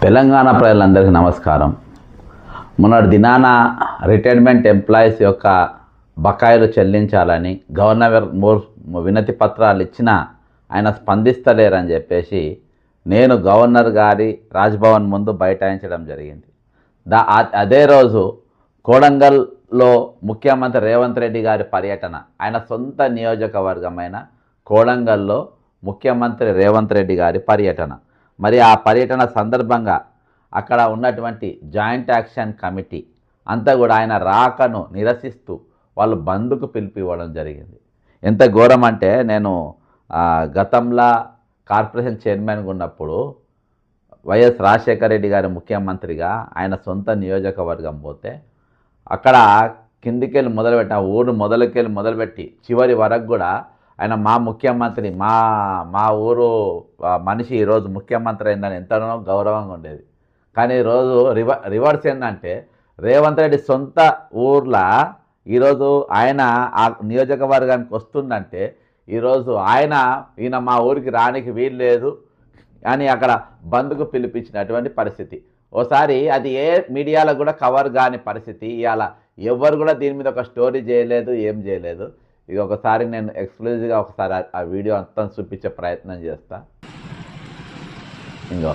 తెలంగాణ ప్రజలందరికీ నమస్కారం. మొన్నటి దినాన రిటైర్మెంట్ ఎంప్లాయీస్ యొక్క బకాయిలు చెల్లించాలని గవర్నర్ వినతి పత్రాలు ఇచ్చినా ఆయన స్పందిస్తలేరని చెప్పేసి నేను గవర్నర్ గారి రాజ్భవన్ ముందు బైఠాయించడం జరిగింది. అదే రోజు కోడంగల్లో ముఖ్యమంత్రి రేవంత్ రెడ్డి గారి పర్యటన, ఆయన సొంత నియోజకవర్గమైన కోడంగల్లో ముఖ్యమంత్రి రేవంత్ రెడ్డి గారి పర్యటన. మరి ఆ పర్యటన సందర్భంగా అక్కడ ఉన్నటువంటి జాయింట్ యాక్షన్ కమిటీ అంతా కూడా ఆయన రాకను నిరసిస్తూ వాళ్ళు బంద్కు పిలిపివ్వడం జరిగింది. ఎంత ఘోరం అంటే, నేను గతంలో కార్పొరేషన్ చైర్మన్గా ఉన్నప్పుడు వైఎస్ రాజశేఖర రెడ్డి గారి ముఖ్యమంత్రిగా ఆయన సొంత నియోజకవర్గం పోతే అక్కడ కిందికెళ్ళి మొదలుపెట్టి ఆ ఊరు మొదలుపెట్టి చివరి వరకు కూడా ఆయన మా ముఖ్యమంత్రి మా ఊరు మనిషి ఈరోజు ముఖ్యమంత్రి అయిందని ఎంతనో గౌరవంగా ఉండేది. కానీ ఈరోజు రివర్స్ ఏంటంటే, రేవంత్ రెడ్డి సొంత ఊర్లో ఈరోజు ఆయన ఆ నియోజకవర్గానికి వస్తుందంటే ఈరోజు ఈయన మా ఊరికి రానికి వీలు లేదు అని అక్కడ బంద్కు పిలిపించినటువంటి పరిస్థితి. ఓసారి అది ఏ మీడియాలో కూడా కవర్ కాని పరిస్థితి. ఇవాళ ఎవరు కూడా దీని మీద ఒక స్టోరీ చేయలేదు, ఏం చేయలేదు. ఇక ఒకసారి నేను ఎక్స్క్లూజివ్గా ఒకసారి ఆ వీడియో అంతా చూపించే ప్రయత్నం చేస్తా. ఇంకో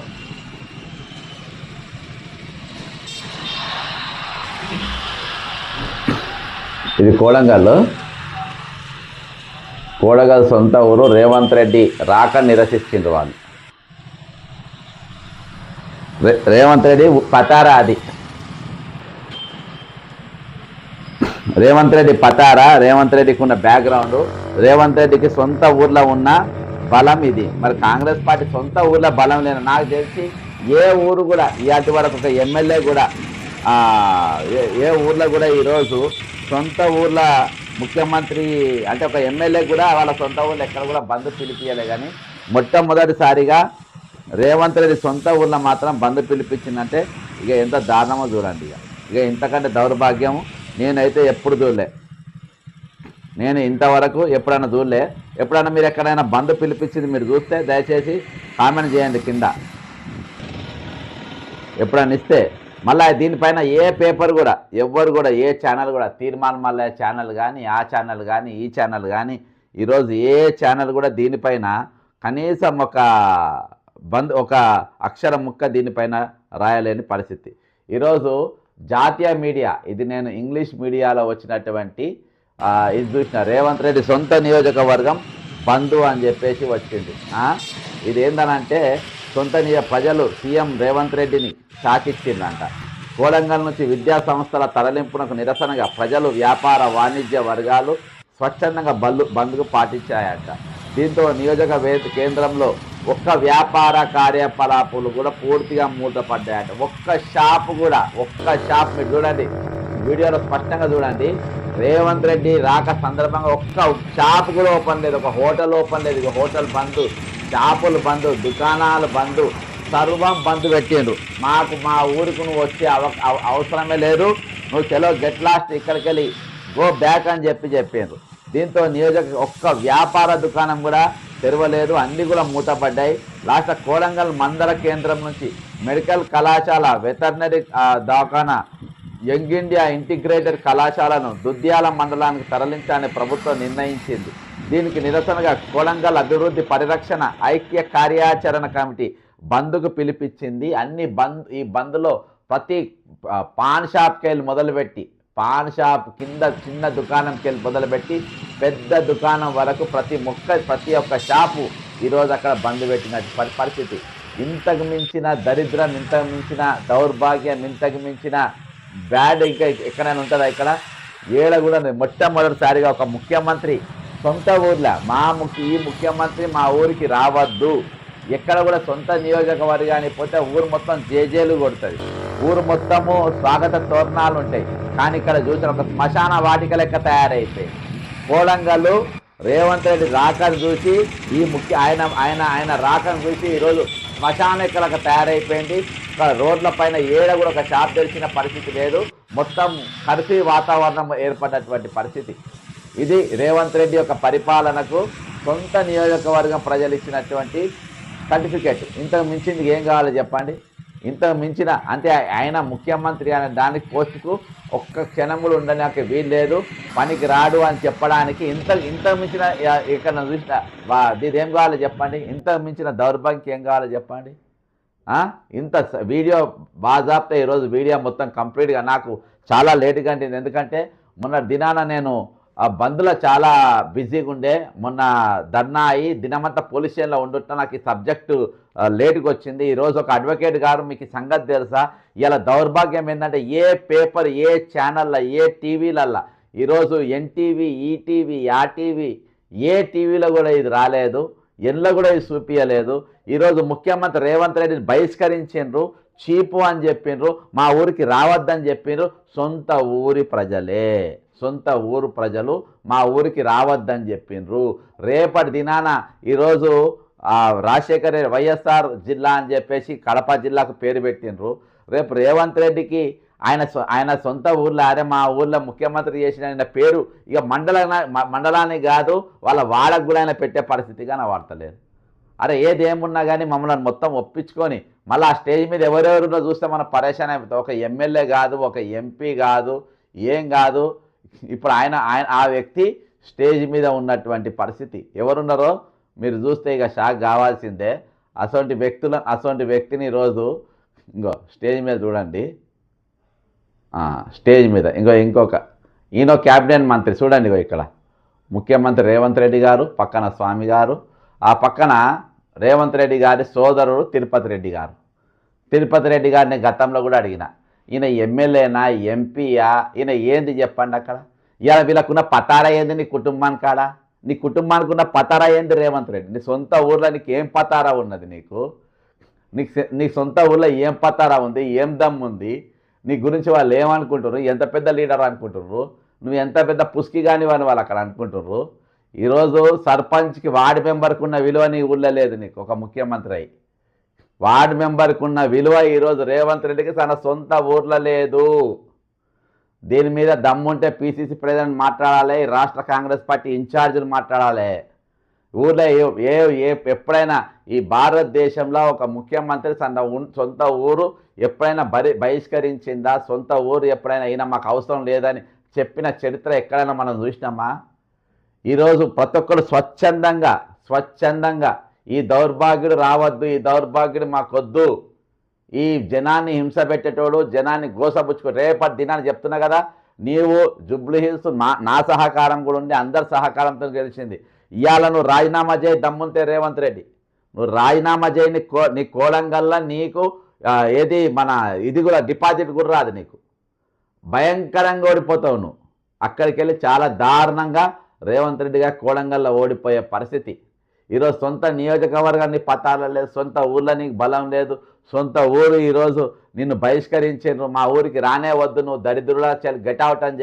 ఇది కోడంగల్ సొంత ఊరు. రేవంత్ రెడ్డి రాక నిరసిస్తుండ్రు వాళ్ళు. రేవంత్ రెడ్డి పతారా, అది రేవంత్ రెడ్డి పతారా, రేవంత్ రెడ్డికి ఉన్న బ్యాక్గ్రౌండ్, రేవంత్ రెడ్డికి సొంత ఊర్లో ఉన్న బలం ఇది. మరి కాంగ్రెస్ పార్టీ సొంత ఊర్లో బలం లేని నాకు తెలిసి ఏ ఊరు కూడా ఇవాటి వరకు ఒక ఎమ్మెల్యే కూడా ఏ ఊర్లో కూడా ఈరోజు సొంత ఊర్లో ముఖ్యమంత్రి అంటే ఒక ఎమ్మెల్యే కూడా వాళ్ళ సొంత ఊర్లో ఎక్కడ కూడా బంద్ పిలిపియలే. కానీ మొట్టమొదటిసారిగా రేవంత్ రెడ్డి సొంత ఊర్లో మాత్రం బంద్ పిలిపించిందంటే ఇక ఎంత దారుణమో చూడండి. ఇక ఇంతకంటే దౌర్భాగ్యము నేనైతే ఎప్పుడు చూడలే. నేను ఇంతవరకు ఎప్పుడైనా చూడలే. ఎప్పుడైనా మీరు ఎక్కడైనా బంద్ పిలిపించింది మీరు చూస్తే దయచేసి కామెంట్ చేయండి కింద. ఎప్పుడైనా ఇస్తే మళ్ళీ దీనిపైన ఏ పేపర్ కూడా ఎవ్వరు కూడా ఏ ఛానల్ కూడా తీర్మానం మళ్ళీ ఛానల్ కానీ ఆ ఛానల్ కానీ ఈ ఛానల్ కానీ ఈరోజు ఏ ఛానల్ కూడా దీనిపైన కనీసం ఒక అక్షరం ముక్క దీనిపైన రాయలేని పరిస్థితి. ఈరోజు జాతీయ మీడియా, ఇది నేను ఇంగ్లీష్ మీడియాలో వచ్చినటువంటి ఇది చూసిన, రేవంత్ రెడ్డి సొంత నియోజకవర్గం బంధు అని చెప్పేసి వచ్చింది. ఇది ఏందనంటే సొంత ప్రజలు సీఎం రేవంత్ రెడ్డిని షాకిచ్చిందంట. కోడంగల్ నుంచి విద్యా సంస్థల తరలింపునకు నిరసనగా ప్రజలు, వ్యాపార వాణిజ్య వర్గాలు స్వచ్ఛందంగా బంద్కు పాటించాయంట. దీంతో నియోజక కేంద్రంలో ఒక్క వ్యాపార కార్యకలాపాలు కూడా పూర్తిగా మూతపడ్డాయట. ఒక్క షాప్ మీరు చూడండి, వీడియోలో స్పష్టంగా చూడండి. రేవంత్ రెడ్డి రాక సందర్భంగా ఒక్క షాప్ కూడా ఓపెన్ లేదు, ఒక హోటల్ ఓపెన్ లేదు. ఇక హోటల్ బంద్, షాపులు బంద్, దుకాణాలు బంద్, సర్వం బంద్ పెట్టిండ్రు. మా ఊరికి నువ్వు వచ్చే అవసరమే లేదు, నువ్వు చలో గెట్ లాస్ట్, ఇక్కడికి వెళ్ళి గో బ్యాక్ అని చెప్పిండ్రు. దీంతో ఒక్క వ్యాపార దుకాణం కూడా తెరవలేదు, అన్ని కూడా మూతపడ్డాయి. లాస్ట్ కోడంగల్ మండల కేంద్రం నుంచి మెడికల్ కళాశాల, వెటర్నరీ దవాఖానా, యంగ్ ఇండియా ఇంటిగ్రేటెడ్ కళాశాలను దుద్యాల మండలానికి తరలించాలని ప్రభుత్వం నిర్ణయించింది. దీనికి నిరసనగా కోడంగల్ అభివృద్ధి పరిరక్షణ ఐక్య కార్యాచరణ కమిటీ బంద్కు పిలిపించింది. ఈ బంద్లో ప్రతి పాన్ షాప్కి వెళ్ళి మొదలుపెట్టి, పాన్ షాప్ కింద చిన్న దుకాణంకి వెళ్ళి మొదలుపెట్టి పెద్ద దుకాణం వరకు ప్రతి ఒక్క షాపు ఈరోజు అక్కడ బంద్ పెట్టిన పరిస్థితి. ఇంతకు మించిన దరిద్రం, ఇంతకు మించిన దౌర్భాగ్యం, ఇంతకు మించిన బ్యాడ్ ఇంకా ఎక్కడైనా ఉంటుందా? ఇక్కడ ఏడ కూడా మొట్టమొదటిసారిగా ఒక ముఖ్యమంత్రి సొంత ఊర్లో ఈ ముఖ్యమంత్రి మా ఊరికి రావద్దు, ఎక్కడ కూడా సొంత నియోజకవర్గానికి పోతే ఊరు మొత్తం జేజేలు కొడుతుంది, ఊరు మొత్తము స్వాగత తోరణాలు ఉంటాయి. కానీ ఇక్కడ చూసిన ఒక శ్మశాన వాటిక లెక్క తయారైపోయి కోడంగల్ రేవంత్ రెడ్డి రాకను చూసి ఆయన రాకను చూసి ఈరోజు శ్మశాన ఎక్కలకు తయారైపోయింది. రోడ్ల పైన ఏడ కూడా ఒక షాప్ తెరిచిన పరిస్థితి లేదు, మొత్తం కర్ఫ్యూ వాతావరణం ఏర్పడినటువంటి పరిస్థితి. ఇది రేవంత్ రెడ్డి యొక్క పరిపాలనకు సొంత నియోజకవర్గం ప్రజలు ఇచ్చినటువంటి సర్టిఫికేట్. ఇంతకు మించింది ఏం కావాలో చెప్పండి? ఇంతకు మించిన అంటే ఆయన ముఖ్యమంత్రి అనే దానికి పోస్టుకు ఒక్క క్షణం కూడా ఉండడానికి వీలు లేదు, పనికి రాడు అని చెప్పడానికి ఇంతకు మించిన ఇక్కడ చూసిన ఇది ఏం కావాలో చెప్పండి, ఇంతకు మించిన దౌర్భాగ్యం ఏం కావాలో చెప్పండి. ఇంత వీడియో బాజాప్తా ఈరోజు వీడియో మొత్తం కంప్లీట్గా నాకు చాలా లేటుగా అంటుంది. ఎందుకంటే మొన్న దినాన నేను బంద్లో చాలా బిజీగా ఉండే, మొన్న ధర్నా అయ్యి దినమంతా పోలీస్ స్టేషన్లో ఉండుంటే నాకు ఈ సబ్జెక్టు లేటుగా వచ్చింది. ఈరోజు ఒక అడ్వకేట్ గారు మీకు సంగతి తెలుసా, ఇలా దౌర్భాగ్యం ఏంటంటే ఏ పేపర్ ఏ ఛానల్లో ఏ టీవీలల్లో ఈరోజు ఎన్టీవీ ఈటీవీ యాటీవీ ఏ టీవీలో కూడా ఇది రాలేదు, ఎన్లో కూడా ఇది చూపించలేదు. ఈరోజు ముఖ్యమంత్రి రేవంత్ రెడ్డిని బహిష్కరించిండ్రు, చీపు అని చెప్పిండ్రు, మా ఊరికి రావద్దని చెప్పిండ్రు. సొంత ఊరి ప్రజలు మా ఊరికి రావద్దని చెప్పిండ్రు. రేపటి దినాన ఈరోజు రాజశేఖర రెడ్డి వైఎస్ఆర్ జిల్లా అని చెప్పేసి కడప జిల్లాకు పేరు పెట్టిండ్రు. రేపు రేవంత్ రెడ్డికి ఆయన సొంత ఊర్లో అరే మా ఊర్లో ముఖ్యమంత్రి చేసిన పేరు ఇక మండలానికి కాదు వాళ్ళ వాడకు కూడా ఆయన పెట్టే పరిస్థితిగా నా వార్తలేదు. అరే ఏదేమున్నా కానీ మమ్మల్ని మొత్తం ఒప్పించుకొని మళ్ళీ ఆ స్టేజ్ మీద ఎవరెవరున్నా చూస్తే మనం పరేషాన్ అయిపోతాం. ఒక ఎమ్మెల్యే కాదు, ఒక ఎంపీ కాదు, ఏం కాదు. ఇప్పుడు ఆయన ఆ వ్యక్తి స్టేజ్ మీద ఉన్నటువంటి పరిస్థితి ఎవరున్నారో మీరు చూస్తే ఇక షాక్ కావాల్సిందే. అటువంటి వ్యక్తిని ఈరోజు ఇంకో స్టేజ్ మీద చూడండి, స్టేజ్ మీద ఈయన క్యాబినెట్ మంత్రి చూడండి. ఇక్కడ ముఖ్యమంత్రి రేవంత్ రెడ్డి గారు, పక్కన స్వామి గారు, ఆ పక్కన రేవంత్ రెడ్డి గారి సోదరుడు తిరుపతి రెడ్డి గారు. తిరుపతి రెడ్డి గారిని గతంలో కూడా అడిగిన, ఈయన ఎమ్మెల్యేనా ఎంపీయా, ఈయన ఏంది చెప్పండి అక్కడ. ఇవాళ వీళ్ళకున్న పతారా ఏంది నీ కుటుంబానికి కాడా, నీ కుటుంబానికి ఉన్న పతారా ఏంది రేవంత్ రెడ్డి. నీ సొంత ఊర్లో నీకు ఏం పతారా ఉన్నది, నీ సొంత ఊర్లో ఏం పతారా ఉంది, ఏం దమ్ ఉంది, నీ గురించి వాళ్ళు ఏమనుకుంటున్నారు, ఎంత పెద్ద లీడర్ అనుకుంటున్నారు, నువ్వు ఎంత పెద్ద పుస్కి కాని వాళ్ళు అక్కడ అనుకుంటున్నారు. ఈరోజు సర్పంచ్కి వార్డు మెంబర్కి ఉన్న విలువ నీ ఊళ్ళో లేదు. నీకు ఒక ముఖ్యమంత్రి అయి వార్డు మెంబర్కి ఉన్న విలువ ఈరోజు రేవంత్ రెడ్డికి తన సొంత ఊర్లో లేదు. దీని మీద దమ్ముంటే పిసిసి ప్రెసిడెంట్ మాట్లాడాలి, రాష్ట్ర కాంగ్రెస్ పార్టీ ఇన్ఛార్జీలు మాట్లాడాలి. ఊర్లో ఎప్పుడైనా ఈ భారతదేశంలో ఒక ముఖ్యమంత్రి సొంత ఊరు ఎప్పుడైనా బహిష్కరించిందా, సొంత ఊరు ఎప్పుడైనా అయినా మాకు అవసరం లేదని చెప్పిన చరిత్ర ఎక్కడైనా మనం చూసినామా? ఈరోజు ప్రతి ఒక్కరు స్వచ్ఛందంగా ఈ దౌర్భాగ్యుడు రావద్దు, ఈ దౌర్భాగ్యుడు మాకొద్దు, ఈ జనాన్ని హింస పెట్టేటోడు, జనాన్ని గోసపుచ్చుకో. రేపటి దినాన్ని చెప్తున్నా కదా, నీవు జూబ్లీ హిల్స్ నా సహకారం కూడా ఉంది, అందరి సహకారంతో గెలిచింది. ఇవాళ నువ్వు రాజీనామా చేయి దమ్ముంటే రేవంత్ రెడ్డి, నువ్వు రాజీనామా చేయని నీ కోడంగల్లా నీకు ఏది మన ఇది కూడా డిపాజిట్ కూడా రాదు, నీకు భయంకరంగా ఓడిపోతావు నువ్వు. అక్కడికి వెళ్ళి చాలా దారుణంగా రేవంత్ రెడ్డిగా కోడంగల్లో ఓడిపోయే పరిస్థితి. ఈరోజు సొంత నియోజకవర్గాన్ని పతాల లేదు, సొంత ఊళ్ళో నీకు బలం లేదు, సొంత ఊరు ఈరోజు నిన్ను బహిష్కరించారు, మా ఊరికి రానే వద్దు, నువ్వు దరిద్రులా గెట్ అవుట్ అని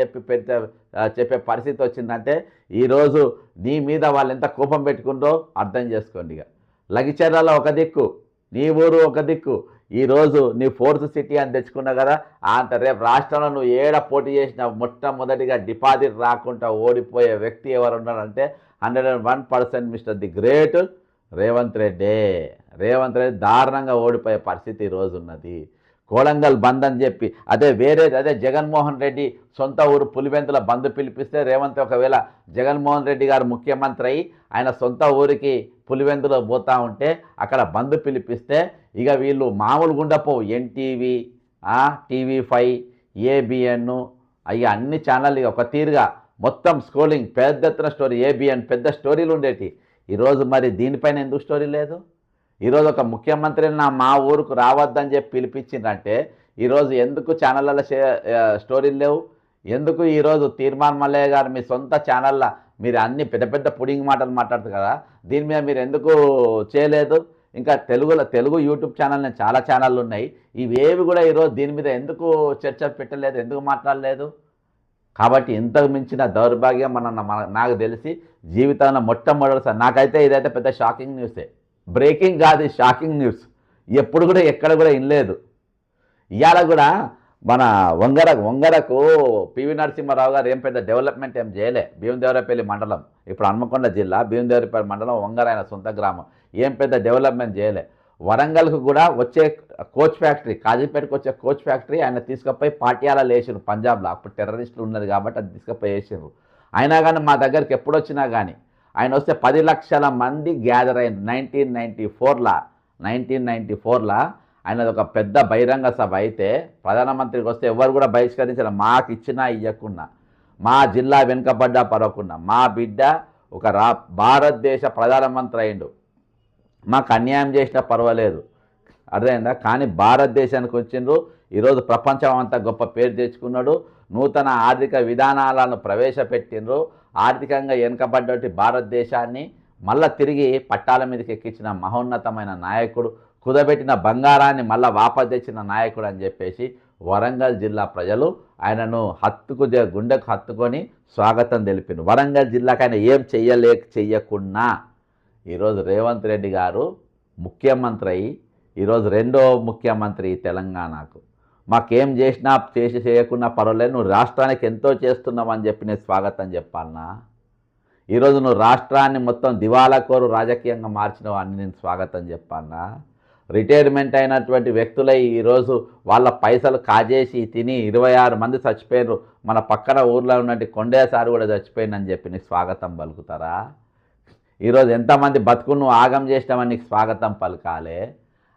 చెప్పే పరిస్థితి వచ్చిందంటే ఈరోజు నీ మీద వాళ్ళు ఎంత కోపం పెట్టుకుందో అర్థం చేసుకోండి. ఇక లగిచెర్లలో ఒక దిక్కు, నీ ఊరు ఒక దిక్కు, ఈరోజు నీ ఫోర్త్ సిటీ అని తెచ్చుకున్నావు కదా, అంత రేపు రాష్ట్రంలో నువ్వు ఏడ పోటీ చేసిన మొట్టమొదటిగా డిపాజిట్ రాకుండా ఓడిపోయే వ్యక్తి ఎవరు ఉన్నారంటే 101% mister the great Revanth Reddy. Revanth Reddy దారుణంగా ఓడిపోయే పరిస్థితి ఈరోజు ఉన్నది. కోడంగల్ బంద్ అని చెప్పి అదే జగన్మోహన్ రెడ్డి సొంత ఊరు పులివెందుల బంద్ పిలిపిస్తే రేవంత్ ఒకవేళ జగన్మోహన్ రెడ్డి గారు ముఖ్యమంత్రి అయి ఆయన సొంత ఊరికి పులివెందులో పోతూ ఉంటే అక్కడ బంద్ పిలిపిస్తే ఇక వీళ్ళు మామూలు గుండపో ఎన్టీవీ, TV5, ABN అయ్యి అన్ని ఛానల్ ఇక ఒక తీరుగా మొత్తం స్క్రోలింగ్ పెద్ద ఎత్తున స్టోరీ, ABN పెద్ద స్టోరీలు ఉండేటి. ఈరోజు మరి దీనిపైన ఎందుకు స్టోరీ లేదు? ఈరోజు ఒక ముఖ్యమంత్రిని మా ఊరుకు రావద్దని చెప్పి పిలిపించిందంటే ఈరోజు ఎందుకు ఛానళ్ళలో స్టోరీలు లేవు? ఎందుకు ఈరోజు తీర్మాన్ మల్లయ్య గారు మీ సొంత ఛానల్లో మీరు అన్ని పెద్ద పెద్ద పుడింగ్ మాటలు మాట్లాడుతారు కదా, దీని మీద మీరు ఎందుకు చేయలేదు? ఇంకా తెలుగు యూట్యూబ్ ఛానల్ చాలా ఛానళ్ళు ఉన్నాయి, ఇవేవి కూడా ఈరోజు దీని మీద ఎందుకు చర్చ పెట్టలేదు, ఎందుకు మాట్లాడలేదు? కాబట్టి ఇంతకు మించిన దౌర్భాగ్యం నాకు తెలిసి జీవితంలో మొట్టమొదటిసారి నాకైతే ఇదైతే పెద్ద షాకింగ్ న్యూసే. బ్రేకింగ్ కాదు, షాకింగ్ న్యూస్. ఎప్పుడు కూడా ఎక్కడ కూడా వినలేదు. ఇవాళ కూడా మన వంగరకు పివి నరసింహారావు గారు ఏం పెద్ద డెవలప్మెంట్ ఏం చేయలే. భీమదేవరపల్లి మండలం, ఇప్పుడు హన్మకొండ జిల్లా భీమదేవరపల్లి మండలం వంగర ఆయన సొంత గ్రామం, ఏం పెద్ద డెవలప్మెంట్ చేయలే. వరంగల్కు కూడా వచ్చే కోచ్ ఫ్యాక్టరీ, కాజీపేటకు వచ్చే కోచ్ ఫ్యాక్టరీ ఆయన తీసుకుపోయి పాటియాలా వేసారు పంజాబ్లో. అప్పుడు టెర్రరిస్టులు ఉన్నది కాబట్టి అది తీసుకుపోయి వేసారు. అయినా కానీ మా దగ్గరికి ఎప్పుడు వచ్చినా కానీ ఆయన వస్తే 10 లక్షల మంది గ్యాదర్ అయింది 1994లా. ఆయనది ఒక పెద్ద బహిరంగ సభ అయితే ప్రధానమంత్రికి వస్తే ఎవరు కూడా బహిష్కరించారు. మాకు ఇచ్చినా ఇవ్వకుండా, మా జిల్లా వెనుకబడ్డా పరవకుండా, మా బిడ్డ ఒక భారతదేశ ప్రధానమంత్రి అయిండు, మాకు అన్యాయం చేసినా పర్వాలేదు, అర్థమైందా. కానీ భారతదేశానికి వచ్చిండ్రు, ఈరోజు ప్రపంచం అంతా గొప్ప పేరు తెచ్చుకున్నాడు, నూతన ఆర్థిక విధానాలను ప్రవేశపెట్టిండ్రు, ఆర్థికంగా వెనుకబడ్డటి భారతదేశాన్ని మళ్ళా తిరిగి పట్టాల మీదకి ఎక్కించిన మహోన్నతమైన నాయకుడు, కుదబెట్టిన బంగారాన్ని మళ్ళా వాపసు తెచ్చిన నాయకుడు అని చెప్పేసి వరంగల్ జిల్లా ప్రజలు ఆయనను గుండెకు హత్తుకొని స్వాగతం తెలిపిండ్రు. వరంగల్ జిల్లాకు ఆయన ఏం చెయ్యకున్నా ఈరోజు రేవంత్ రెడ్డి గారు ముఖ్యమంత్రి అయ్యి ఈరోజు రెండో ముఖ్యమంత్రి తెలంగాణకు. మాకేం చేసినా చేయకున్నా పర్వాలేదు, నువ్వు రాష్ట్రానికి ఎంతో చేస్తున్నావని చెప్పి నేను స్వాగతం చెప్పాలనా? ఈరోజు నువ్వు రాష్ట్రాన్ని మొత్తం దివాలాకోరు రాజకీయంగా మార్చినవు అని నేను స్వాగతం చెప్పాలనా? రిటైర్మెంట్ అయినటువంటి వ్యక్తులై ఈరోజు వాళ్ళ పైసలు కాజేసి తిని 26 మంది చచ్చిపోయారు. మన పక్కన ఊర్లో ఉన్నట్టు కొండయ్య సార్ కూడా చచ్చిపోయిందని చెప్పి నీకు స్వాగతం పలుకుతారా? ఈరోజు ఎంతమంది బతుకును నువ్వు ఆగం చేసినామని నీకు స్వాగతం పలకాలే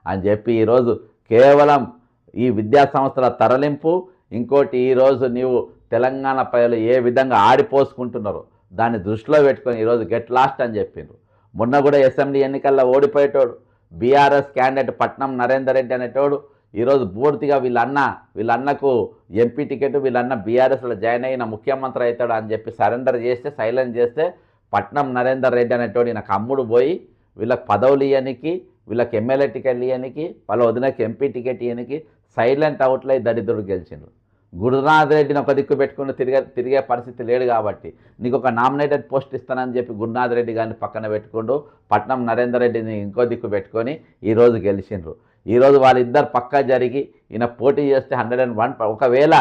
అని చెప్పి ఈరోజు కేవలం ఈ విద్యా సంస్థల తరలింపు, ఇంకోటి ఈరోజు నీవు తెలంగాణ ప్రజలు ఏ విధంగా ఆడిపోసుకుంటున్నారో దాన్ని దృష్టిలో పెట్టుకొని ఈరోజు గెట్ లాస్ట్ అని చెప్పిండ్రు. మొన్న కూడా అసెంబ్లీ ఎన్నికల్లో ఓడిపోయేటోడు బీఆర్ఎస్ క్యాండిడేట్ పట్నం నరేందర్ రెడ్డి అనేటోడు ఈరోజు పూర్తిగా వీళ్ళన్నకు ఎంపీ టికెట్, వీళ్ళన్న బీఆర్ఎస్లో జాయిన్ అయిన ముఖ్యమంత్రి అవుతాడు అని చెప్పి సరెండర్ చేస్తే, సైలెంట్ చేస్తే పట్నం నరేందర్ రెడ్డి అనేటోడు ఈయనకు అమ్ముడు పోయి వీళ్ళకి పదవులు ఇవ్వనికి, వీళ్ళకి ఎమ్మెల్యే టికెట్ ఇవ్వనికి, వాళ్ళ వదినకి ఎంపీ టికెట్ ఇవ్వనికి సైలెంట్ అవుట్లై దరిద్రుడు గెలిచిండ్రు. గురునాథ్ రెడ్డిని ఒక దిక్కు పెట్టుకుని తిరిగే పరిస్థితి లేడు కాబట్టి నీకు ఒక నామినేటెడ్ పోస్ట్ ఇస్తానని చెప్పి గురునాథ్ రెడ్డి గారిని పక్కన పెట్టుకుంటూ పట్నం నరేందర్ రెడ్డిని ఇంకో దిక్కు పెట్టుకొని ఈరోజు గెలిచిండ్రు. ఈరోజు వాళ్ళిద్దరు పక్క జరిగి ఈయన పోటీ చేస్తే 101, ఒకవేళ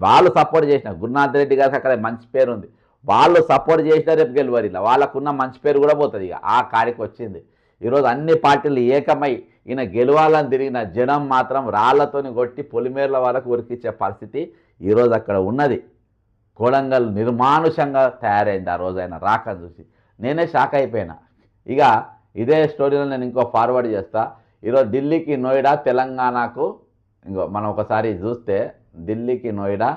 వాళ్ళు సపోర్ట్ చేసిన గురునాథ్ రెడ్డి గారికి అక్కడ మంచి పేరు ఉంది, వాళ్ళు సపోర్ట్ చేసినా రేపు గెలవరు, ఇలా వాళ్ళకున్న మంచి పేరు కూడా పోతుంది. ఇక ఆ కాడికి వచ్చింది. ఈరోజు అన్ని పార్టీలు ఏకమై ఈయన గెలవాలని తిరిగిన జనం మాత్రం రాళ్లతోని కొట్టి పొలిమేర్ల వాళ్ళకు ఉరికిచ్చే పరిస్థితి ఈరోజు అక్కడ ఉన్నది. కొడంగల్ నిర్మానుషంగా తయారైంది ఆ రోజు ఆయన రాకని చూసి. నేనే షాక్ అయిపోయినా. ఇక ఇదే స్టోరీలో నేను ఇంకో ఫార్వర్డ్ చేస్తా. ఈరోజు ఢిల్లీకి నోయిడా, తెలంగాణకు మనం ఒకసారి చూస్తే ఢిల్లీకి నోయిడా,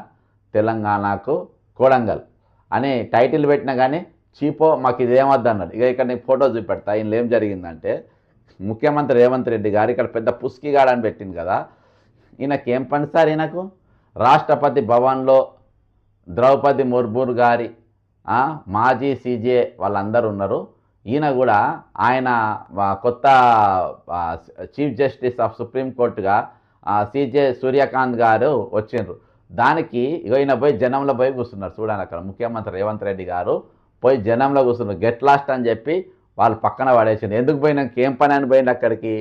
తెలంగాణకు కొడంగల్ అని టైటిల్ పెట్టినా కానీ చీపో మాకు ఇదేమద్దు అన్నాడు. ఇక ఇక్కడ నీకు ఫోటో చూపెడతా. ఈయనలో ఏం జరిగిందంటే ముఖ్యమంత్రి రేవంత్ రెడ్డి గారు ఇక్కడ పెద్ద పుస్కిగాడు అని పెట్టింది కదా, ఈయనకేం పని సార్? ఈయనకు రాష్ట్రపతి భవన్లో ద్రౌపది ముర్ము గారి మాజీ సీజే వాళ్ళందరూ ఉన్నారు. ఈయన కూడా ఆయన కొత్త చీఫ్ జస్టిస్ ఆఫ్ సుప్రీంకోర్టుగా సీజే సూర్యకాంత్ గారు వచ్చిండ్రు. దానికి ఈయన పోయి జనంలో పోయి కూర్చున్నారు. చూడండి అక్కడ ముఖ్యమంత్రి రేవంత్ రెడ్డి గారు పోయి జనంలో కూర్చున్నారు. గెట్ లాస్ట్ అని చెప్పి వాళ్ళు పక్కన పడేసింది. ఎందుకు పోయినాక ఏం పని అని పోయింది అక్కడికి,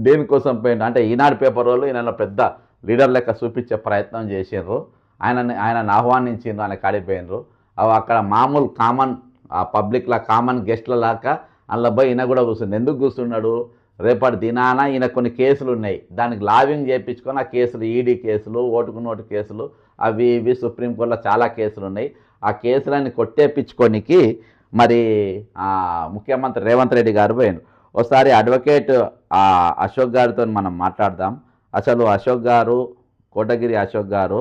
దేనికోసం పోయిండు అంటే ఈనాడు పేపర్ వాళ్ళు ఈయనలో పెద్ద లీడర్ లెక్క చూపించే ప్రయత్నం చేసిండ్రు. ఆయనను ఆహ్వానించిండ్రు, ఆయన కాడిపోయినరు. అవి అక్కడ మామూలు కామన్ పబ్లిక్లా కామన్ గెస్ట్ల లాగా అందులో పోయి ఈయన కూడా కూర్చుంది. ఎందుకు కూర్చున్నాడు? రేపటి దినాన ఈయన కొన్ని కేసులు ఉన్నాయి, దానికి లావింగ్ చేయించుకొని ఆ కేసులు ఈడీ కేసులు, ఓటుకు నోటు కేసులు, అవి ఇవి సుప్రీంకోర్టులో చాలా కేసులు ఉన్నాయి. ఆ కేసులన్నీ కొట్టేపించుకోనికి మరి ముఖ్యమంత్రి రేవంత్ రెడ్డి గారు పోయిండు. ఒకసారి అడ్వకేట్ అశోక్ గారితో మనం మాట్లాడదాం. అసలు అశోక్ గారు, కోటగిరి అశోక్ గారు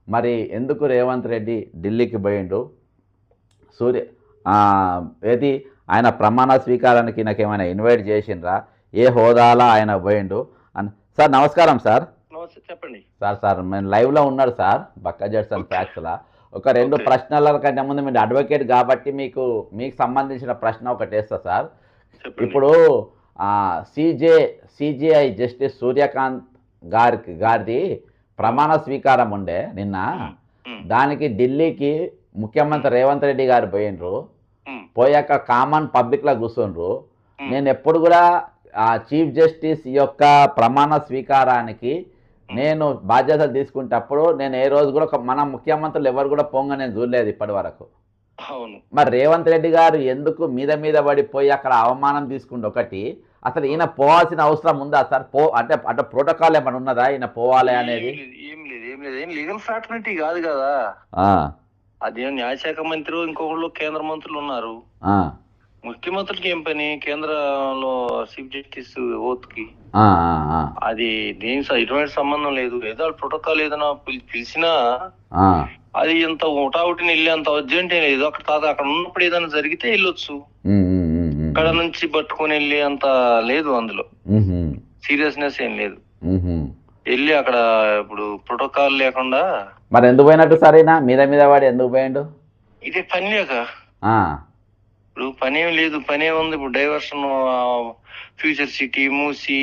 మరి ఎందుకు రేవంత్ రెడ్డి ఢిల్లీకి పోయిండు? ఏది ఆయన ప్రమాణ స్వీకారానికి నాకేమైనా ఇన్వైట్ చేసిండ్రా? ఏ హోదాలా ఆయన పోయిండు అని? సార్ నమస్కారం సార్. చెప్పండి సార్ మేము లైవ్లో ఉన్నాడు సార్ బక్కజెట్స్ అండ్ ఫ్యాక్స్లా. ఒక 2 ప్రశ్నల కంటే ముందు మీరు అడ్వకేట్ కాబట్టి మీకు సంబంధించిన ప్రశ్న ఒకటి వేస్తా సార్. ఇప్పుడు సిజేఐ జస్టిస్ సూర్యకాంత్ గారిది ప్రమాణ స్వీకారం ఉండే నిన్న. దానికి ఢిల్లీకి ముఖ్యమంత్రి రేవంత్ రెడ్డి గారు పోయినరు. పోయాక కామన్ పబ్లిక్లో కూర్చుండ్రు. నేను ఎప్పుడు కూడా చీఫ్ జస్టిస్ యొక్క ప్రమాణ స్వీకారానికి నేను బాధ్యతలు తీసుకుంటప్పుడు నేను ఏ రోజు కూడా మన ముఖ్యమంత్రులు ఎవరు కూడా పొంగ నేను చూడలేదు ఇప్పటి వరకు. మరి రేవంత్ రెడ్డి గారు ఎందుకు మీద పడిపోయి అక్కడ అవమానం తీసుకుంటే ఒకటి, అసలు ఈయన పోవాల్సిన అవసరం ఉందా సార్? అంటే ప్రోటోకాల్ ఏమైనా ఉన్నదా ఈయన పోవాలి అనేది? ఏం లీగల్ ఫ్రాటర్నిటీ కాదు కదా. అదేం న్యాయశాఖ మంత్రి ఇంకొకళ్ళు కేంద్ర మంత్రులు ఉన్నారు. ముఖ్యమంత్రికి ఏం పని కేంద్రంలో చీఫ్ జస్టిస్ ఓత్ కి? అది దేని ఎటువంటి సంబంధం లేదు. ఏదో ప్రోటోకాల్ ఏదైనా పిలిచినా అది ఎంత ఉటావుటిని వెళ్ళి అంత అర్జెంట్ ఏం లేదు. అక్కడ ఉన్నప్పుడు ఏదైనా జరిగితే వెళ్ళొచ్చు. అక్కడ నుంచి పట్టుకొని వెళ్ళి అంత లేదు, అందులో సీరియస్నెస్ ఏం లేదు. వెళ్ళి అక్కడ ఇప్పుడు ప్రోటోకాల్ లేకుండా మరి ఎందుకు పోయినట్టు సరేనా? మీద వాడు ఎందుకు పోయిండు? ఇది పని లేక. ఇప్పుడు పని ఏం లేదు, పని ఏముంది ఇప్పుడు? డైవర్షన్, ఫ్యూచర్ సిటీ, మూసి,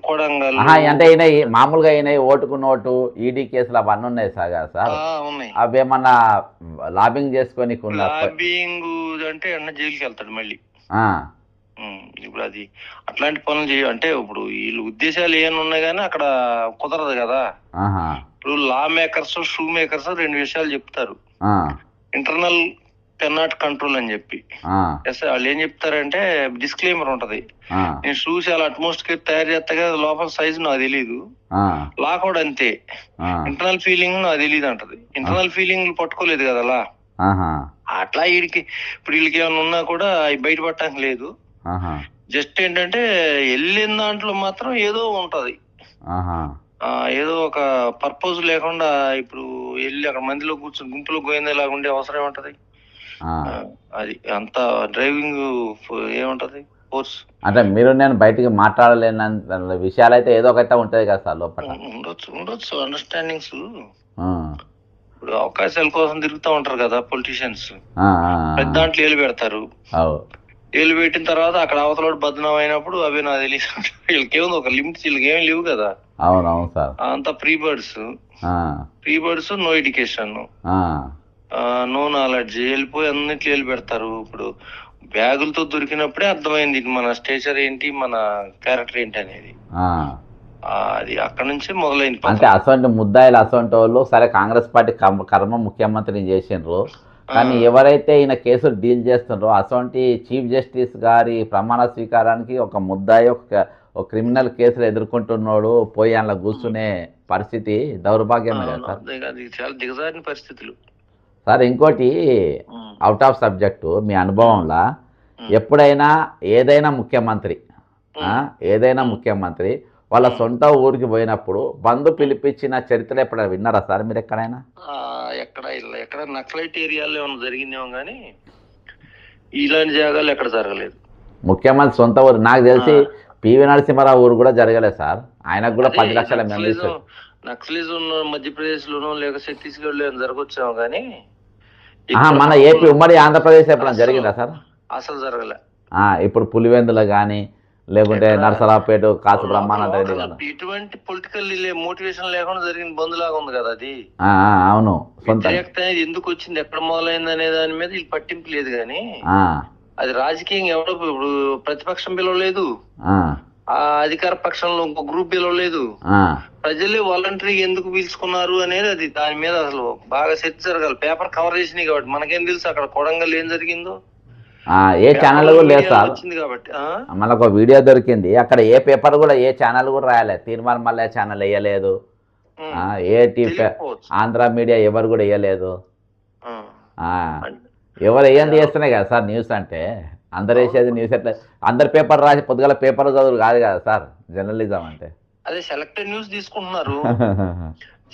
కొడంగల్. అంటే అయినా మామూలుగా అయినా ఓటుకు నోటు, ఈడీ కేసులు అవన్నీ ఉన్నాయి సార్. ఉన్నాయి. అవి ఏమన్నా లాబింగ్ చేసుకొని? లాబింగ్ అంటే అన్న జైలుకి వెళ్తాడు మళ్ళీ. ఇప్పుడు అది అట్లాంటి పనులు అంటే ఇప్పుడు వీళ్ళు ఉద్దేశాలు ఏమైనా ఉన్నాయి కానీ అక్కడ కుదరదు కదా. ఇప్పుడు లా మేకర్స్, షూ మేకర్స్ రెండు విషయాలు చెప్తారు. ఇంటర్నల్ కెనాట్ కంట్రోల్ అని చెప్పి వాళ్ళు ఏం చెప్తారంటే డిస్క్లైమర్ ఉంటది. నేను షూ చాలా అట్మోస్ఫియర్ తయారు చేస్తా కదా, లోపల సైజు నాకు తెలీదు. లా కూడా అంతే, ఇంటర్నల్ ఫీలింగ్ నాకు తెలీదు అంటది. ఇంటర్నల్ ఫీలింగ్ పట్టుకోలేదు కదా లా. అట్లా వీడికి ఇప్పుడు వీళ్ళకి ఏమైనా ఉన్నా కూడా బయటపడటానికి లేదు. జస్ట్ ఏంటంటే వెళ్ళిన దాంట్లో మాత్రం ఏదో ఉంటది, ఏదో ఒక పర్పస్ లేకుండా ఇప్పుడు వెళ్ళి అక్కడ మందిలో కూర్చొని గుంపులో గోయిందేలాగా ఉండే అవసరం ఏముంటది? అది అంత డ్రైవింగ్ ఏముంటది ఫోర్స్. అంటే మీరు నేను బయటికి మాట్లాడలేని విషయాలు అయితే ఏదో ఒకైతే ఉంటది కదా సార్ లోపల. ఉండొచ్చు అండర్స్టాండింగ్స్. ఇప్పుడు అవకాశాల కోసం తిరుగుతూ ఉంటారు కదా పొలిటీషియన్స్, పెద్ద దాంట్లో ఏలు పెడతారు. ఏలు పెట్టిన తర్వాత అక్కడ అవతల బదనాం అయినప్పుడు అవి నాకు తెలియదు. వీళ్ళకేముంది, ఒక లిమిట్స్ వీళ్ళకి ఏమి లేవు కదా. అవునవును సార్. అంత free birds, no education, no knowledge, వెళ్ళిపోయి అన్నిట్లు వెళ్ళి పెడతారు. ఇప్పుడు బ్యాగులతో దొరికినప్పుడే అర్థమైంది మన స్టేచర్ ఏంటి, మన క్యారెక్టర్ ఏంటి అనేది. అది అక్కడ నుంచే మొదలైంది. అంటే అసొంటి ముద్దాయిలు అసొంటి వాళ్ళు సరే కాంగ్రెస్ పార్టీ కర్మ ముఖ్యమంత్రిని చేసిండ్రు, కానీ ఎవరైతే ఈయన కేసులు డీల్ చేస్తుండ్రో అసొంటి చీఫ్ జస్టిస్ గారి ప్రమాణ స్వీకారానికి ఒక ముద్దాయి ఒక క్రిమినల్ కేసులు ఎదుర్కొంటున్నాడు పోయి అందులో కూర్చునే పరిస్థితి దౌర్భాగ్యమే కదా సార్. చాలా దిగజారిన పరిస్థితులు సార్. ఇంకోటి అవుట్ ఆఫ్ సబ్జెక్టు, మీ అనుభవంలో ఎప్పుడైనా ఏదైనా ముఖ్యమంత్రి వాళ్ళ సొంత ఊరికి పోయినప్పుడు బంధు పిలిపించిన చరిత్ర ఎప్పుడైనా విన్నారా సార్ మీరు ఎక్కడైనా? ఎక్కడ నక్సలైట్ ఏరియాలో ఏమైనా జరిగిందేమో కానీ ఇలాంటి జాగాలు ఎక్కడ జరగలేదు. ముఖ్యమంత్రి సొంత ఊరు నాకు తెలిసి పివి నరసింహారావు ఊరు కూడా జరగలేదు సార్. ఆయనకు కూడా 10 లక్షల మెంబర్స్. నక్సలిజం మధ్యప్రదేశ్ లోనో లేక ఛత్తీస్గఢ్ లో జరగొచ్చాము కానీ మన ఏపీ ఉమ్మడి ఆంధ్రప్రదేశ్ ఎప్పుడైనా జరిగిందా సార్? అసలు జరగలే. ఇప్పుడు పులివెందులు కానీ లేకుంటే నరసరావుపేట కాసు బ్రహ్మానంద రెడ్డి గారు ఇటువంటి పొలిటికల్ మోటివేషన్ లేకుండా జరిగిన బంధులాగా ఉంది కదా అది. అవును, ఎందుకు వచ్చింది, ఎక్కడ మొదలైంది అనే దాని మీద వీళ్ళు పట్టింపు లేదు కానీ అది రాజకీయంగా ఎవరో ఇప్పుడు ప్రతిపక్షం పిలవలేదు, అధికార పక్షంలో ఇంకో గ్రూప్ పిలవలేదు, ప్రజలే వాలంటరీ ఎందుకు పీల్చుకున్నారు అనేది అది దాని మీద అసలు బాగా చర్చ జరగాలి. పేపర్ కవర్ చేసినాయి కాబట్టి మనకేం తెలుసు అక్కడ కొడంగల్ ఏం జరిగిందో. ఏ ఛానల్ కూడా లేదు సార్. మనకు ఒక వీడియో దొరికింది, అక్కడ ఏ పేపర్ కూడా ఏ ఛానల్ కూడా రాయలేదు. తీర్మానం మళ్ళీ ఛానల్ వేయలేదు, ఏ ఆంధ్ర మీడియా ఎవరు కూడా వేయలేదు. ఎవరు వేయండి చేస్తున్నాయి కదా సార్ న్యూస్ అంటే. అందరు వేసేది న్యూస్ ఎట్లా అందరు పేపర్ రాసి పొద్దుగల పేపర్ చదువు కాదు కదా సార్ జర్నలిజం అంటే. అదే సెలెక్టెడ్ న్యూస్ తీసుకుంటున్నారు.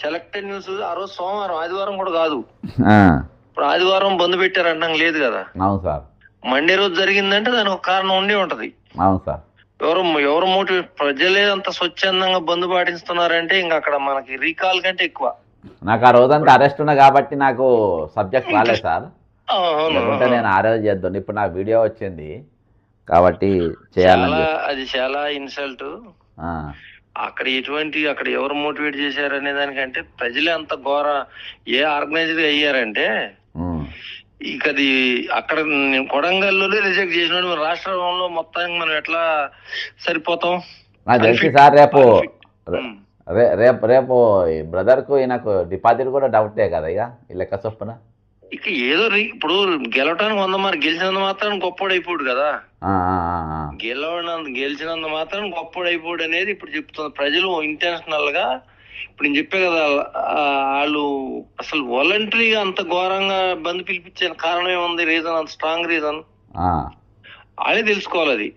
సెలెక్టెడ్ న్యూస్ ఆ రోజు సోమవారం, ఆదివారం కూడా కాదు. ఇప్పుడు ఆదివారం బంద్ పెట్టారంటాం లేదు కదా. అవును సార్. మండే రోజు జరిగిందంటే దానికి ఒక కారణం ఉండి ఉంటది. అవును సార్. ఎవరు మోటివేట్, ప్రజలే అంత స్వచ్ఛందంగా బంద్ పాటిస్తున్నారంటే ఇంకా అక్కడ మనకి రీకాల్ కంటే ఎక్కువ. నాకు ఆ రోజంతా అరెస్ట్ ఉన్నా కాబట్టి నాకు సబ్జెక్ట్ రాలేదు సార్. లేకుంటే నేను ఆ రోజు చేద్దాను. ఇప్పుడు నా వీడియో వచ్చింది కాబట్టి చేయాలి. అది చాలా ఇన్సల్ట్. అక్కడ ఎవరు మోటివేట్ చేశారు అనే దానికంటే ప్రజలే అంత ఘోర ఏ ఆర్గనైజ్డ్ అయ్యారంటే ఇక అది అక్కడ కొడంగల్లోనే రిజెక్ట్ చేసినాడు. మన రాష్ట్రంలో మొత్తానికి మనం ఎట్లా సరిపోతాం నాకు తెలిసి సార్. రేపు బ్రదర్ కు ఈయనకు డిపాజిట్ కూడా డౌటే కదా ఇక ఈ లెక్క చొప్పున. ఇక ఏదో ఇప్పుడు గెలవటానికి 100 మార్కు గెలిచినంత మాత్రం గొప్పోడు అయిపోడు కదా. గెలిచినంత మాత్రం గొప్పోడు అయిపోడు అనేది ఇప్పుడు చెప్తుంది ప్రజలు ఇంటెన్షనల్ గా. ఇప్పుడు నేను చెప్పే కదా, వాళ్ళు అసలు వాలంటరీగా అంత ఘోరంగా బంద్ పిలిపించే కారణం ఏముంది? రీజన్, అంత స్ట్రాంగ్ రీజన్ వాళ్ళే తెలుసుకోవాలి. అది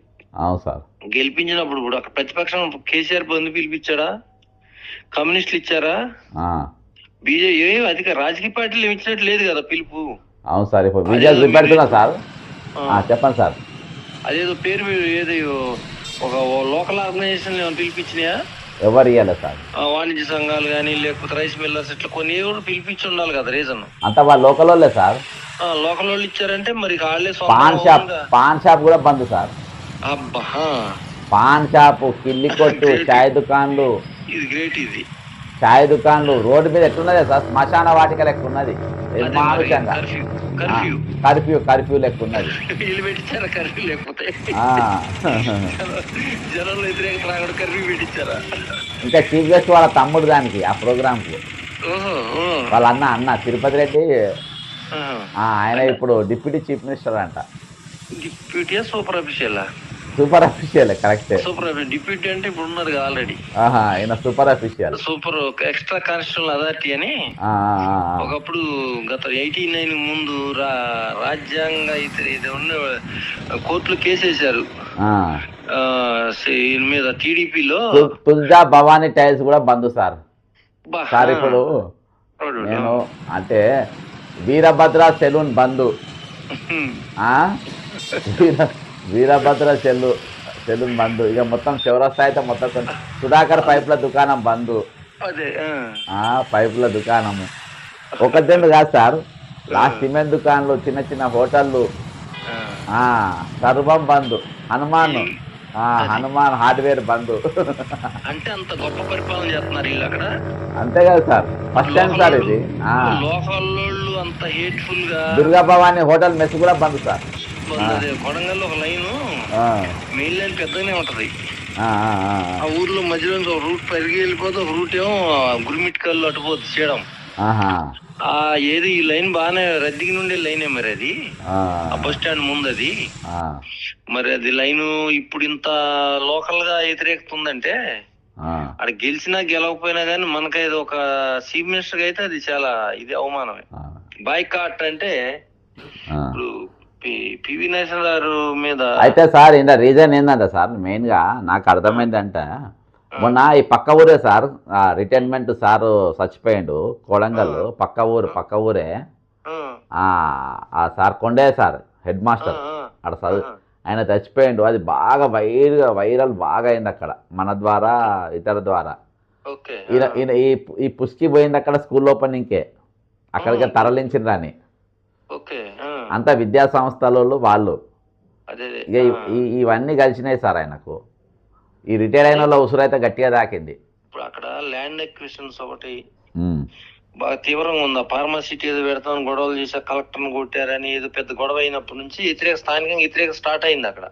గెలిపించినప్పుడు ఇప్పుడు అక్కడ ప్రతిపక్షం కేసీఆర్ బంద్ పిలిపించాడా? కమ్యూనిస్టులు ఇచ్చారా? బీజేపీ అధిక రాజకీయ పార్టీలు ఏమి ఇచ్చినట్టు లేదు కదా పిలుపు. అవును సార్, ఇప్పుడు సార్ చెప్పండి సార్. అదేదో పేరు ఏదో ఒక లోకల్ ఆర్గనైజేషన్ పిలిపించినాయా? ఎవరు ఇవ్వాలి సార్? వాణిజ్య సంఘాలు కానీ లేకపోతే రైస్ మిల్లర్స్ ఇట్లా కొన్ని ఎవరు పిలిపించి ఉండాలి కదా. రీజన్ అంతా వాళ్ళ లోకల్ వాళ్ళే సార్. లోకల్ వాళ్ళు ఇచ్చారంటే మరి వాళ్ళే. పాన్ షాప్ కూడా బంద్ సార్. అబ్బా, పాన్ షాప్, కిల్లి కొట్టు, చాయ్ దుకాన్లు. ఇది గ్రేట్. ఇది చాయ్ దుకాన్లు రోడ్డు మీద ఎట్లున్నది సార్? శ్మశాన వాటిక లెక్క ఉన్నది. కర్ఫ్యూ లెక్క ఉన్నది. ఇంకా చీఫ్ గెస్ట్ వాళ్ళ తమ్ముడు దానికి, ఆ ప్రోగ్రామ్ కు వాళ్ళ అన్న తిరుపతి రెడ్డి, ఆయన ఇప్పుడు డిప్యూటీ చీఫ్ మినిస్టర్ అంట. Deputy super official? Super official, correct. Super deputy అంటే ఇప్పుడు ఉన్నారు కదా ఆల్రెడీ. ఆయన super official, super extra constitutional authority అని. ఒకప్పుడు గత 89 ముందు రాజ్యాంగ ఇది ఉన్న కోర్టులో కేసేశారు మీద టీడీపీలో. తుల్జా భవానీ టైల్స్ కూడా బంద్ సార్. సార్ ఇప్పుడు నేను అంటే వీరభద్ర సెలూన్ బంద్, వీరభద్ర సెలూన్ బంద్. ఇక మొత్తం చౌరస్తా అయితే మొత్తం సుధాకర్ పైపుల దుకాణం బంద్. పైపుల దుకాణము ఒకటి కాదు సార్, లాస్ట్ సిమెంట్ దుకాణాలు, చిన్న చిన్న హోటళ్ళు సర్వం బంద్. హనుమాన్ హార్డ్వేర్ బంద్. అంటే అంత గొప్ప పరిపాలన చేస్తున్నారు వీళ్ళు అక్కడ. అంతే కదా సార్, ఫస్ట్ టైం సార్ ఇది. అంత హేట్ఫుల్ గా దుర్గా భవానీ హోటల్ మెస్ కూడా బంద్ సార్. కొడంగల్లో ఒక లైన్ మెయిన్ లైన్ పెద్దగానే ఉంటది. ఆ ఊర్లో మధ్యలో ఒక రూట్ పెరిగి వెళ్ళిపోతే, ఒక రూట్ ఏమో గురిమిట్కల్లు అటుపోతుంది చేయడం. ఏది ఈ లైన్ బాగానే రద్దీకి నుండే లైనే మరి అది, ఆ బస్ స్టాండ్ ముందు అది. మరి అది లైన్ ఇప్పుడు ఇంత లోకల్ గా వ్యతిరేకత ఉందంటే, అక్కడ గెలిచినా గెలవకపోయినా గానీ మనకైతే ఒక చీఫ్ మినిస్టర్ అయితే అది చాలా ఇది అవమానమే. బాయ్కాట్ అంటే ఇప్పుడు పివి నరసింహ గారు మీద అయితే సార్ ఇంత రీజన్ ఏంటంటే సార్, మెయిన్ గా నాకు అర్థమైందంటే, మొన్న ఈ పక్క ఊరే సార్ రిటైర్మెంట్ సారు చచ్చిపోయిండు. కొడంగల్ పక్క ఊరే. ఆ సార్ కొండే సార్ హెడ్ మాస్టర్ అక్కడ చదువు, ఆయన చచ్చిపోయిండు. అది బాగా వైరల్ బాగా అయింది అక్కడ, మన ద్వారా ఇతర ద్వారా. ఈయన ఈ పుష్కి పోయింది అక్కడ స్కూల్ ఓపెనింగ్కే, అక్కడికి తరలించిండ్రని. అంతా విద్యా సంస్థలలో వాళ్ళు. ఇక ఇవన్నీ కలిసినాయి సార్ ఆయనకు. ఈ రిటైర్ అయిన వాళ్ళ ఉసురైతే గట్టిగా దాకింది. ఇప్పుడు అక్కడ ల్యాండ్ ఎక్విజిషన్స్ ఒకటి బాగా తీవ్రంగా ఉంది. ఫార్మాసిటీ ఏదో పెడతామని గొడవలు చేసా, కలెక్టర్ని కొట్టారని ఏదో పెద్ద గొడవ అయినప్పటి నుంచి స్థానికంగా వ్యతిరేక స్టార్ట్ అయింది అక్కడ.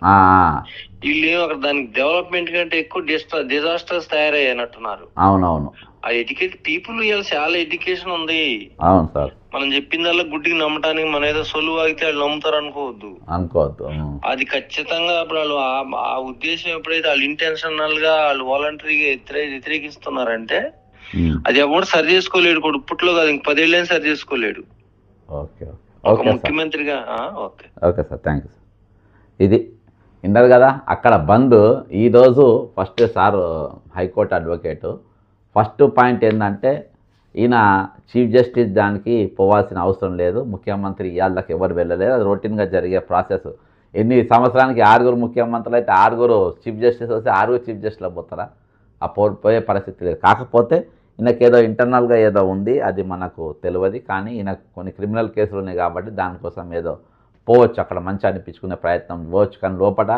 వీళ్ళు ఏమో అక్కడ దానికి డెవలప్మెంట్ కంటే ఎక్కువ డిజాస్టర్స్ తయారయ్యానట్టున్నారు. అవునవును. ఆ ఎడ్యుకేట్ పీపుల్ చాలా ఎడ్యుకేషన్ ఉంది. అవును సార్. మనం చెప్పిందల్లా గుడ్డికి నమ్మటానికి మనం ఏదో సొలువు ఆగితే వాళ్ళు నమ్ముతారు అనుకోవద్దు. అది ఖచ్చితంగా ఇప్పుడు వాళ్ళు ఆ ఉద్దేశం ఎప్పుడైతే వాళ్ళు ఇంటెన్షనల్ గా వాళ్ళు వాలంటరీగా వ్యతిరేకిస్తున్నారంటే అది ఎవరు సరి చేసుకోలేడు. కూడా ఇప్పట్లో కాదు, ఇంక 10 ఏళ్ళైనా సరి చేసుకోలేడు ఒక ముఖ్యమంత్రిగా. Okay sir, thank you sir. ఇది విన్నారు కదా, అక్కడ బంద్. ఈరోజు first sir high court advocate first point ఏంటంటే, ఈయన చీఫ్ జస్టిస్ దానికి పోవాల్సిన అవసరం లేదు, ముఖ్యమంత్రి ఇవాళకి ఎవరు వెళ్ళలేదు, అది రొటీన్గా జరిగే ప్రాసెస్. ఎన్ని సంవత్సరానికి 6 ముఖ్యమంత్రులు అయితే 6 చీఫ్ జస్టిస్ వస్తే 6 చీఫ్ జస్టిస్లు పోతారా? ఆ పోయే పరిస్థితి లేదు. కాకపోతే ఈయనకేదో ఇంటర్నల్గా ఏదో ఉంది, అది మనకు తెలియదు. కానీ ఈయనకు కొన్ని క్రిమినల్ కేసులు ఉన్నాయి కాబట్టి దానికోసం ఏదో పోవచ్చు, అక్కడ మంచి అనిపించుకునే ప్రయత్నం పోవచ్చు. కానీ లోపల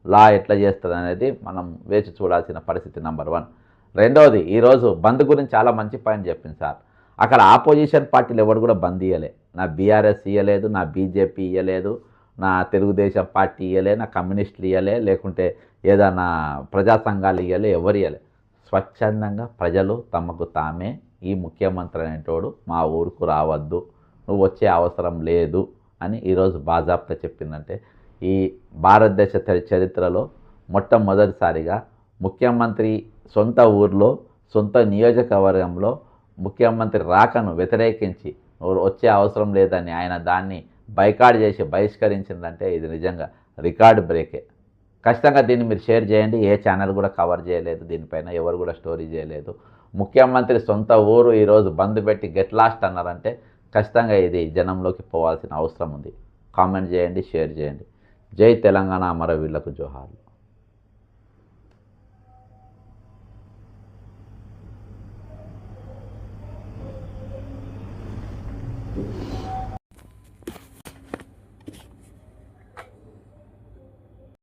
లా ఎట్లా చేస్తుంది అనేది మనం వేచి చూడాల్సిన పరిస్థితి నెంబర్ 1. రెండవది, ఈరోజు బంద్ గురించి చాలా మంచి పాయింట్ చెప్పింది సార్. అక్కడ ఆపోజిషన్ పార్టీలు ఎవరు కూడా బంద్ ఇవ్వలే. నా బీఆర్ఎస్ ఇవ్వలేదు, నా బీజేపీ ఇవ్వలేదు, నా తెలుగుదేశం పార్టీ ఇవ్వలే, నా కమ్యూనిస్టులు ఇవ్వలే, లేకుంటే ఏదైనా ప్రజా సంఘాలు ఇవ్వలే, ఎవరు ఇవ్వలే. స్వచ్ఛందంగా ప్రజలు తమకు తామే ఈ ముఖ్యమంత్రి అనేటోడు మా ఊరుకు రావద్దు, నువ్వు వచ్చే అవసరం లేదు అని ఈరోజు బాజాబ్తా చెప్పిందంటే ఈ భారతదేశ చరిత్రలో మొట్టమొదటిసారిగా ముఖ్యమంత్రి సొంత ఊర్లో సొంత నియోజకవర్గంలో ముఖ్యమంత్రి రాకను వ్యతిరేకించి వచ్చే అవసరం లేదని ఆయన దాన్ని బైకాట్ చేసి బహిష్కరించిందంటే ఇది నిజంగా రికార్డు బ్రేకే. ఖచ్చితంగా దీన్ని మీరు షేర్ చేయండి. ఏ ఛానల్ కూడా కవర్ చేయలేదు, దీనిపైన ఎవరు కూడా స్టోరీ చేయలేదు. ముఖ్యమంత్రి సొంత ఊరు ఈరోజు బంద్ పెట్టి గెట్ లాస్ట్ అన్నారంటే ఖచ్చితంగా ఇది జనంలోకి పోవాల్సిన అవసరం ఉంది. కామెంట్ చేయండి, షేర్ చేయండి. జై తెలంగాణ, అమరవీరులకు జోహార్లు.